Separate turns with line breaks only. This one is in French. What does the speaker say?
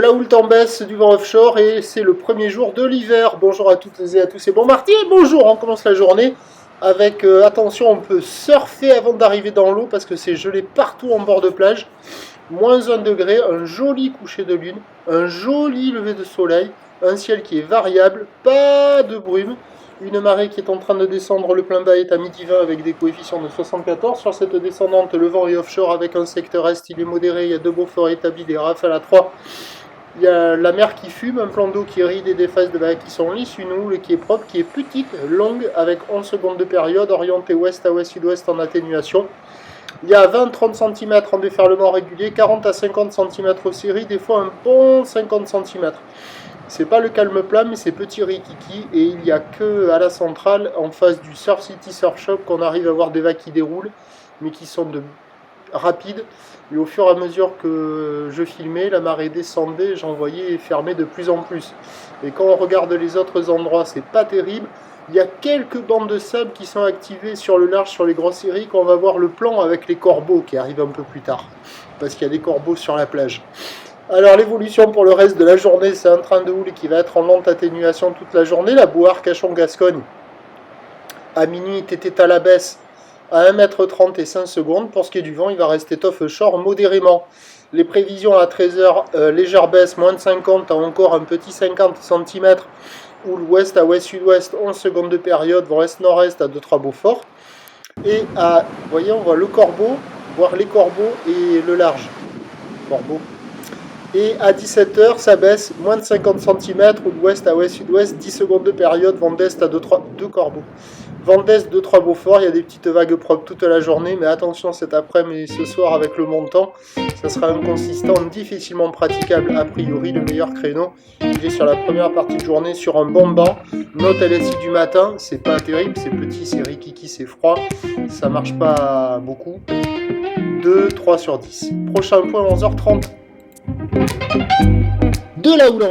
la houle en baisse du vent offshore et c'est le premier jour de l'hiver. Bonjour à toutes et à tous, c'est bon Marty, bonjour, on commence la journée avec, attention, on peut surfer avant d'arriver dans l'eau parce que c'est gelé partout en bord de plage. Moins 1 degré, un joli coucher de lune, un joli lever de soleil, un ciel qui est variable, pas de brume. Une marée qui est en train de descendre, le plein bas est à midi 20 avec des coefficients de 74. Sur cette descendante, le vent est offshore avec un secteur est, il est modéré, il y a 2 beaux forts établis, des rafales à 3. Il y a la mer qui fume, un plan d'eau qui ride et des faces de vagues qui sont lisses, une houle qui est propre, qui est petite, longue, avec 11 secondes de période, orientée ouest à ouest, sud-ouest en atténuation. Il y a 20-30 cm en déferlement régulier, 40 à 50 cm aux séries, des fois un bon 50 cm. C'est pas le calme plat, mais c'est petit rikiki, et il n'y a que à la centrale, en face du Surf City Surf Shop, qu'on arrive à voir des vagues qui déroulent, mais qui sont rapides. Et au fur et à mesure que je filmais, la marée descendait, j'en voyais fermer de plus en plus. Et quand on regarde les autres endroits, c'est pas terrible. Il y a quelques bandes de sable qui sont activées sur le large, sur les grosses séries, qu'on va voir le plan avec les corbeaux qui arrivent un peu plus tard, parce qu'il y a des corbeaux sur la plage. Alors l'évolution pour le reste de la journée, c'est un train de houle qui va être en lente atténuation toute la journée. La boue Arcachon-Gascogne, à minuit, était à la baisse à 1,30 m et 5 secondes. Pour ce qui est du vent, il va rester offshore modérément. Les prévisions à 13h, légère baisse, moins de 50, à encore un petit 50 cm. Houle ouest à ouest-sud-ouest, 11 secondes de période, vent est-nord-est à 2-3 beaux forts. Et à, vous voyez, on voit le corbeau, voir les corbeaux et le large. Corbeau. Et à 17h, ça baisse, moins de 50 cm, ou de ouest à ouest-sud-ouest, 10 secondes de période, vent d'est à 2 corbeaux. Vent d'est, 2-3 beaux forts, il y a des petites vagues propres toute la journée, mais attention cet après-midi et ce soir avec le montant, ça sera inconsistant, difficilement praticable a priori. Le meilleur créneau, il est sur la première partie de journée sur un bon banc. Note LSI du matin, c'est pas terrible, c'est petit, c'est rikiki, c'est froid, ça marche pas beaucoup. 2, 3 sur 10. Prochain point 11h30. De la houle